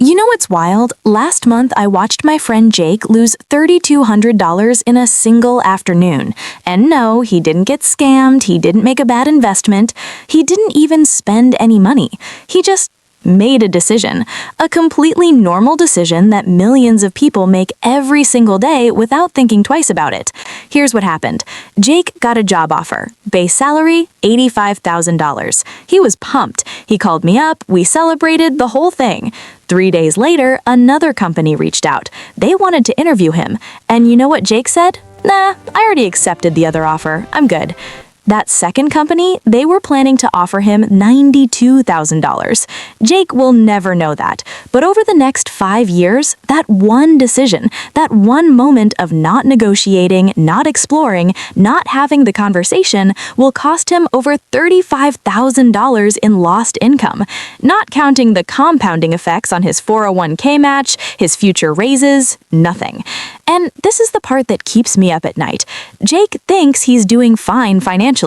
You know what's wild? Last month, I watched my friend Jake lose $3,200 in a single afternoon. And no, he didn't get scammed, he didn't make a bad investment, he didn't even spend any money. He just made a decision. A completely normal decision that millions of people make every single day without thinking twice about it. Here's what happened. Jake got a job offer. Base salary, $85,000. He was pumped. He called me up, we celebrated the whole thing. 3 days later, another company reached out. They wanted to interview him. And you know what Jake said? Nah, I already accepted the other offer. I'm good. That second company, they were planning to offer him $92,000. Jake will never know that, but over the next 5 years, that one decision, that one moment of not negotiating, not exploring, not having the conversation will cost him over $35,000 in lost income, not counting the compounding effects on his 401k match, his future raises, nothing. And this is the part that keeps me up at night. Jake thinks he's doing fine financially.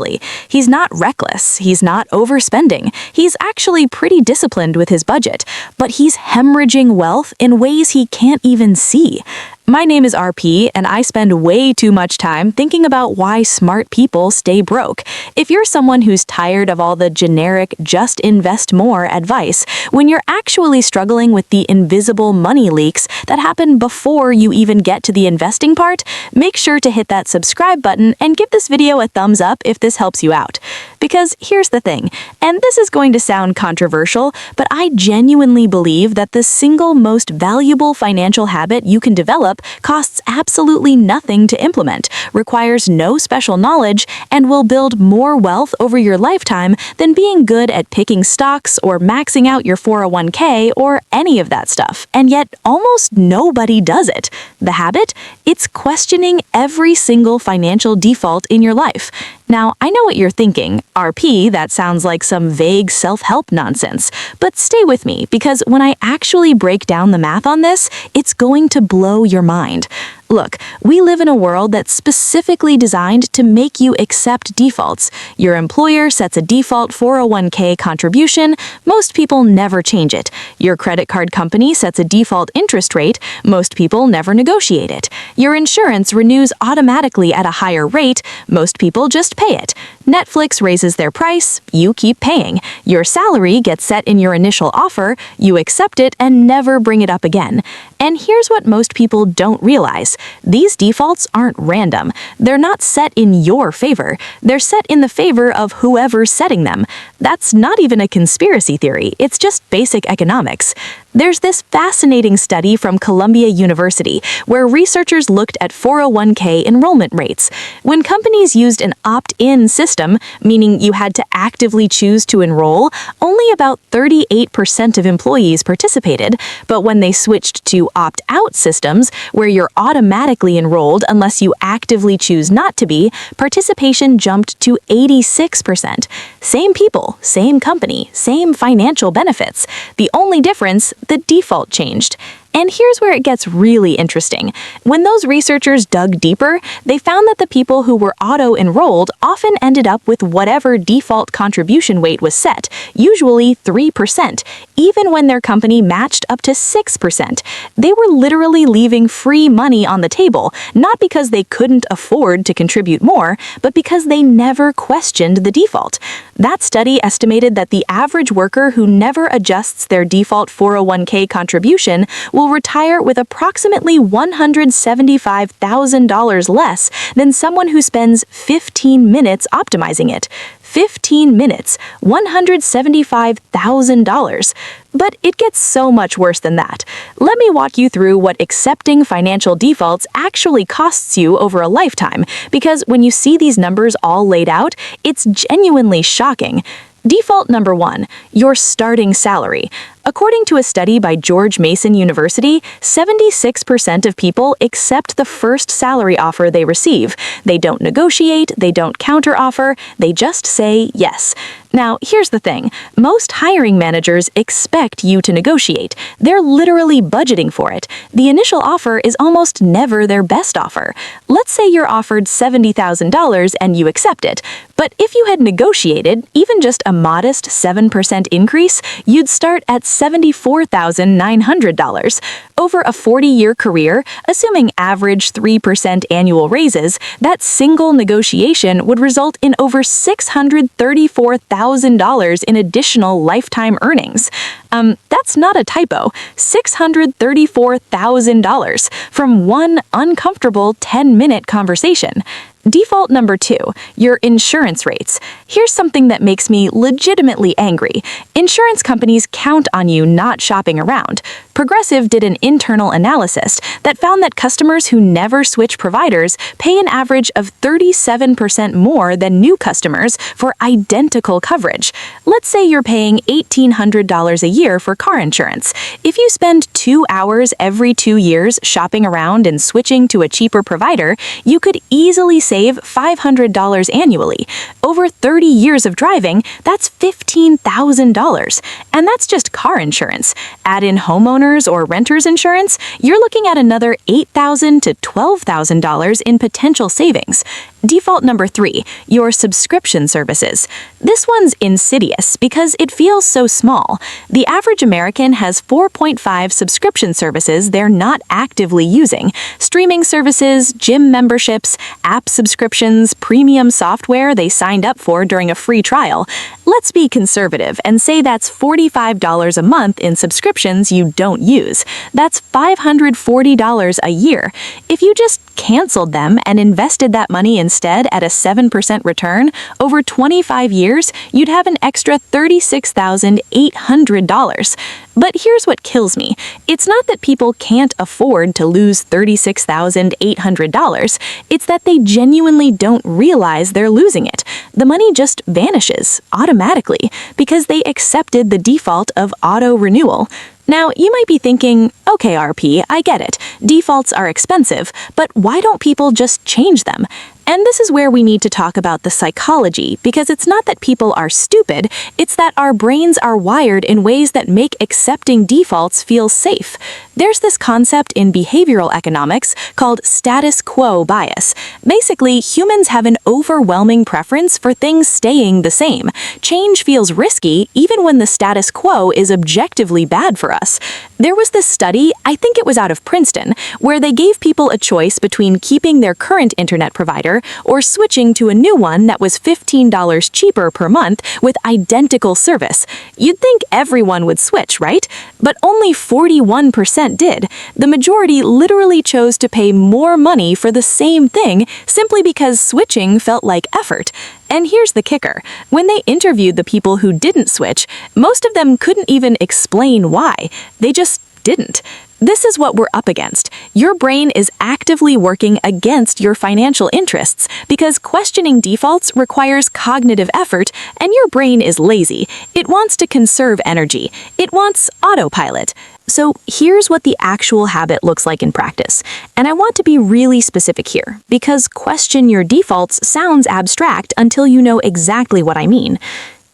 He's not reckless. He's not overspending. He's actually pretty disciplined with his budget, but he's hemorrhaging wealth in ways he can't even see. My name is RP, and I spend way too much time thinking about why smart people stay broke. If you're someone who's tired of all the generic just invest more advice, when you're actually struggling with the invisible money leaks that happen before you even get to the investing part, make sure to hit that subscribe button and give this video a thumbs up if this helps you out. Because here's the thing, and this is going to sound controversial, but I genuinely believe that the single most valuable financial habit you can develop costs absolutely nothing to implement, requires no special knowledge, and will build more wealth over your lifetime than being good at picking stocks or maxing out your 401k or any of that stuff. And yet, almost nobody does it. The habit? It's questioning every single financial default in your life. Now, I know what you're thinking. RP, that sounds like some vague self-help nonsense. But stay with me, because when I actually break down the math on this, it's going to blow your mind. Look, we live in a world that's specifically designed to make you accept defaults. Your employer sets a default 401k contribution. Most people never change it. Your credit card company sets a default interest rate. Most people never negotiate it. Your insurance renews automatically at a higher rate. Most people just pay it. Netflix raises their price. You keep paying. Your salary gets set in your initial offer. You accept it and never bring it up again. And here's what most people don't realize. These defaults aren't random. They're not set in your favor. They're set in the favor of whoever's setting them. That's not even a conspiracy theory. It's just basic economics. There's this fascinating study from Columbia University where researchers looked at 401k enrollment rates. When companies used an opt-in system, meaning you had to actively choose to enroll, only about 38% of employees participated. But when they switched to opt-out systems, where you're automatically enrolled unless you actively choose not to be, participation jumped to 86%. Same people, same company, same financial benefits. The only difference, the default changed. And here's where it gets really interesting. When those researchers dug deeper, they found that the people who were auto-enrolled often ended up with whatever default contribution weight was set, usually 3%, even when their company matched up to 6%. They were literally leaving free money on the table, not because they couldn't afford to contribute more, but because they never questioned the default. That study estimated that the average worker who never adjusts their default 401k contribution will retire with approximately $175,000 less than someone who spends 15 minutes optimizing it. 15 minutes, $175,000. But it gets so much worse than that. Let me walk you through what accepting financial defaults actually costs you over a lifetime, because when you see these numbers all laid out, it's genuinely shocking. Default number 1, your starting salary. According to a study by George Mason University, 76% of people accept the first salary offer they receive. They don't negotiate, they don't counteroffer, they just say yes. Now, here's the thing. Most hiring managers expect you to negotiate. They're literally budgeting for it. The initial offer is almost never their best offer. Let's say you're offered $70,000 and you accept it. But if you had negotiated even just a modest 7% increase, you'd start at $74,900. Over a 40-year career, assuming average 3% annual raises, that single negotiation would result in over $634,000 in additional lifetime earnings. That's not a typo. $634,000 from one uncomfortable 10-minute conversation. Default number 2, your insurance rates. Here's something that makes me legitimately angry. Insurance companies count on you not shopping around. Progressive did an internal analysis that found that customers who never switch providers pay an average of 37% more than new customers for identical coverage. Let's say you're paying $1,800 a year for car insurance. If you spend 2 hours every 2 years shopping around and switching to a cheaper provider, you could easily save $500 annually. Over 30 years of driving, that's $15,000. And that's just car insurance. Add in homeowners or renters insurance, you're looking at another $8,000 to $12,000 in potential savings. Default number 3, your subscription services. This one's insidious because it feels so small. The average American has 4.5 subscription services they're not actively using. Streaming services, gym memberships, app subscriptions, premium software they signed up for during a free trial. Let's be conservative and say that's $45 a month in subscriptions you don't use. That's $540 a year. If you just canceled them and invested that money instead at a 7% return, over 25 years, you'd have an extra $36,800. But here's what kills me. It's not that people can't afford to lose $36,800. It's that they genuinely don't realize they're losing it. The money just vanishes automatically because they accepted the default of auto renewal. Now, you might be thinking, okay, RP, I get it. Defaults are expensive, but why don't people just change them? And this is where we need to talk about the psychology, because it's not that people are stupid, it's that our brains are wired in ways that make accepting defaults feel safe. There's this concept in behavioral economics called status quo bias. Basically, humans have an overwhelming preference for things staying the same. Change feels risky even when the status quo is objectively bad for us. There was this study, I think it was out of Princeton, where they gave people a choice between keeping their current internet provider or switching to a new one that was $15 cheaper per month with identical service. You'd think everyone would switch, right? But only 41% did. The majority literally chose to pay more money for the same thing simply because switching felt like effort. And here's the kicker. When they interviewed the people who didn't switch, most of them couldn't even explain why. They just didn't. This is what we're up against. Your brain is actively working against your financial interests because questioning defaults requires cognitive effort, and your brain is lazy. It wants to conserve energy. It wants autopilot. So here's what the actual habit looks like in practice. And I want to be really specific here, because question your defaults sounds abstract until you know exactly what I mean.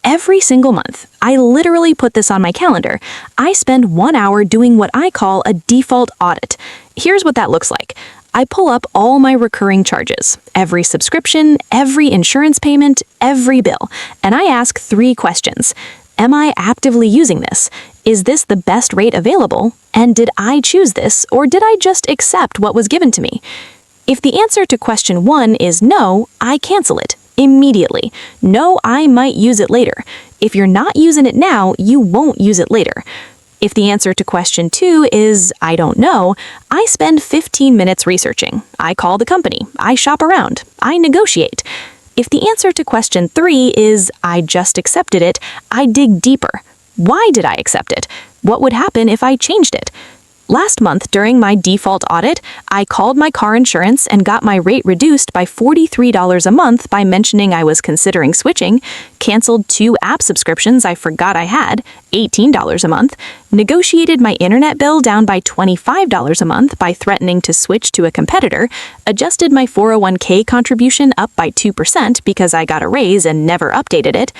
Every single month, I literally put this on my calendar. I spend 1 hour doing what I call a default audit. Here's what that looks like. I pull up all my recurring charges, every subscription, every insurance payment, every bill, and I ask 3 questions. Am I actively using this? Is this the best rate available? And did I choose this, or did I just accept what was given to me? If the answer to question 1 is no, I cancel it immediately. No, I might use it later. If you're not using it now, you won't use it later. If the answer to question 2 is I don't know, I spend 15 minutes researching. I call the company. I shop around. I negotiate. If the answer to question 3 is I just accepted it, I dig deeper. Why did I accept it? What would happen if I changed it? Last month, during my default audit, I called my car insurance and got my rate reduced by $43 a month by mentioning I was considering switching, canceled 2 app subscriptions I forgot I had, $18 a month, negotiated my internet bill down by $25 a month by threatening to switch to a competitor, adjusted my 401k contribution up by 2% because I got a raise and never updated it.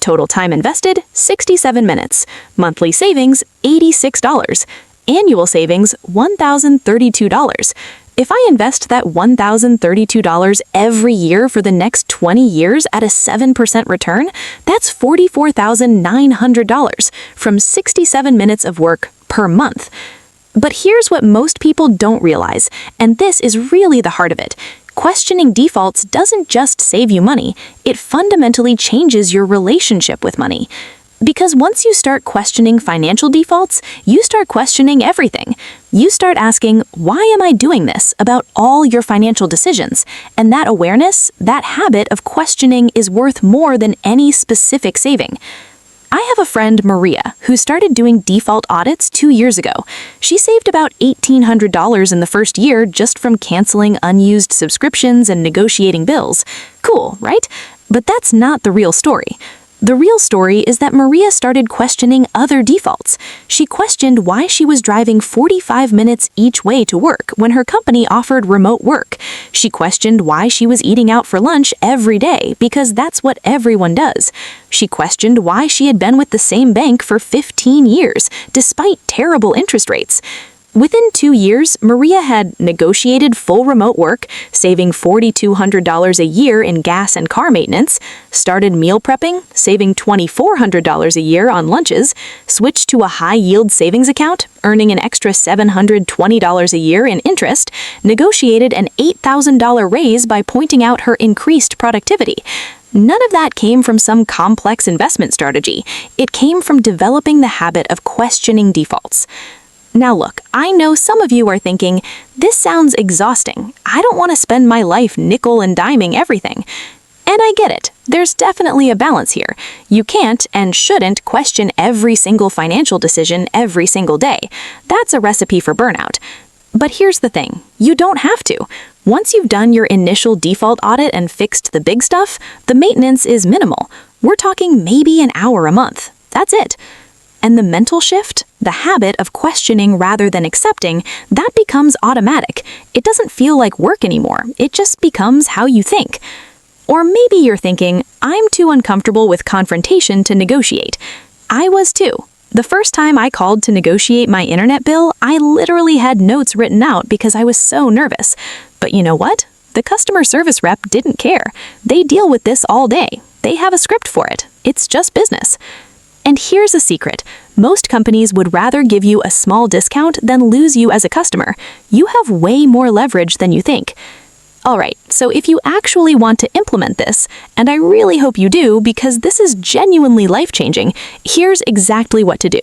Total time invested, 67 minutes. Monthly savings, $86. Annual savings, $1,032. If I invest that $1,032 every year for the next 20 years at a 7% return, that's $44,900 from 67 minutes of work per month. But here's what most people don't realize, and this is really the heart of it. Questioning defaults doesn't just save you money, it fundamentally changes your relationship with money. Because once you start questioning financial defaults, you start questioning everything. You start asking, why am I doing this about all your financial decisions? And that awareness, that habit of questioning is worth more than any specific saving. I have a friend, Maria, who started doing default audits 2 years ago. She saved about $1,800 in the first year just from canceling unused subscriptions and negotiating bills. Cool, right? But that's not the real story. The real story is that Maria started questioning other defaults. She questioned why she was driving 45 minutes each way to work when her company offered remote work. She questioned why she was eating out for lunch every day because that's what everyone does. She questioned why she had been with the same bank for 15 years, despite terrible interest rates. Within 2 years, Maria had negotiated full remote work, saving $4,200 a year in gas and car maintenance, started meal prepping, saving $2,400 a year on lunches, switched to a high-yield savings account, earning an extra $720 a year in interest, negotiated an $8,000 raise by pointing out her increased productivity. None of that came from some complex investment strategy. It came from developing the habit of questioning defaults. Now look, I know some of you are thinking, this sounds exhausting. I don't want to spend my life nickel and diming everything. And I get it. There's definitely a balance here. You can't and shouldn't question every single financial decision every single day. That's a recipe for burnout. But here's the thing, you don't have to. Once you've done your initial default audit and fixed the big stuff, the maintenance is minimal. We're talking maybe an hour a month. That's it. And the mental shift, the habit of questioning rather than accepting, that becomes automatic. It doesn't feel like work anymore. It just becomes how you think. Or maybe you're thinking, I'm too uncomfortable with confrontation to negotiate. I was too. The first time I called to negotiate my internet bill, I literally had notes written out because I was so nervous. But you know what? The customer service rep didn't care. They deal with this all day. They have a script for it. It's just business. And here's a secret. Most companies would rather give you a small discount than lose you as a customer. You have way more leverage than you think. Alright, so if you actually want to implement this, and I really hope you do because this is genuinely life-changing, here's exactly what to do.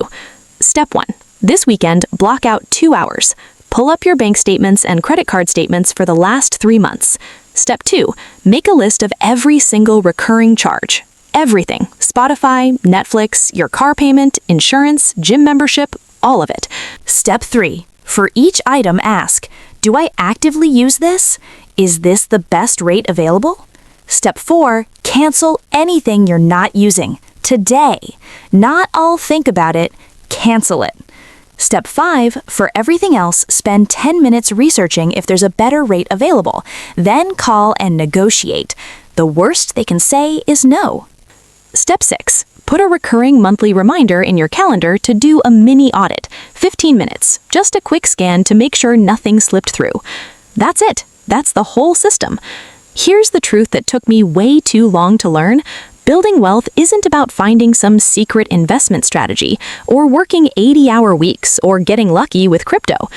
Step 1. This weekend, block out 2 hours. Pull up your bank statements and credit card statements for the last 3 months. Step 2. Make a list of every single recurring charge. Everything. Spotify, Netflix, your car payment, insurance, gym membership, all of it. Step 3. For each item, ask, do I actively use this? Is this the best rate available? Step 4. Cancel anything you're not using. Today. Not I'll think about it. Cancel it. Step 5. For everything else, spend 10 minutes researching if there's a better rate available. Then call and negotiate. The worst they can say is no. Step 6. Put a recurring monthly reminder in your calendar to do a mini audit. 15 minutes. Just a quick scan to make sure nothing slipped through. That's it. That's the whole system. Here's the truth that took me way too long to learn. Building wealth isn't about finding some secret investment strategy, or working 80-hour weeks, or getting lucky with crypto.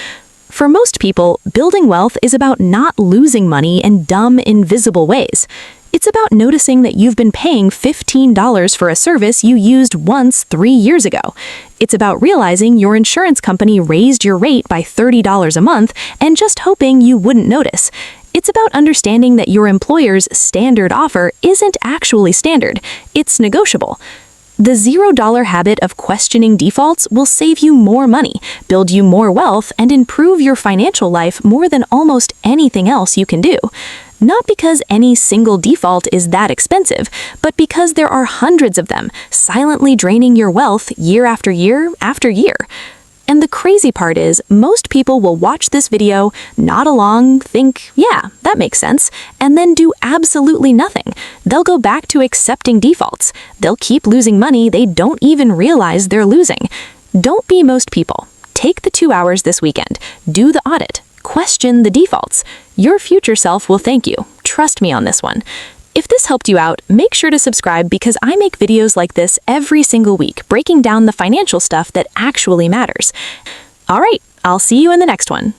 For most people, building wealth is about not losing money in dumb, invisible ways. It's about noticing that you've been paying $15 for a service you used once 3 years ago. It's about realizing your insurance company raised your rate by $30 a month and just hoping you wouldn't notice. It's about understanding that your employer's standard offer isn't actually standard. It's negotiable. The $0 habit of questioning defaults will save you more money, build you more wealth, and improve your financial life more than almost anything else you can do. Not because any single default is that expensive, but because there are hundreds of them, silently draining your wealth year after year after year. And the crazy part is, most people will watch this video, nod along, think, yeah, that makes sense, and then do absolutely nothing. They'll go back to accepting defaults. They'll keep losing money they don't even realize they're losing. Don't be most people. Take the 2 hours this weekend. Do the audit. question the defaults. Your future self will thank you. Trust me on this one. If this helped you out, make sure to subscribe because I make videos like this every single week, breaking down the financial stuff that actually matters. All right, I'll see you in the next one.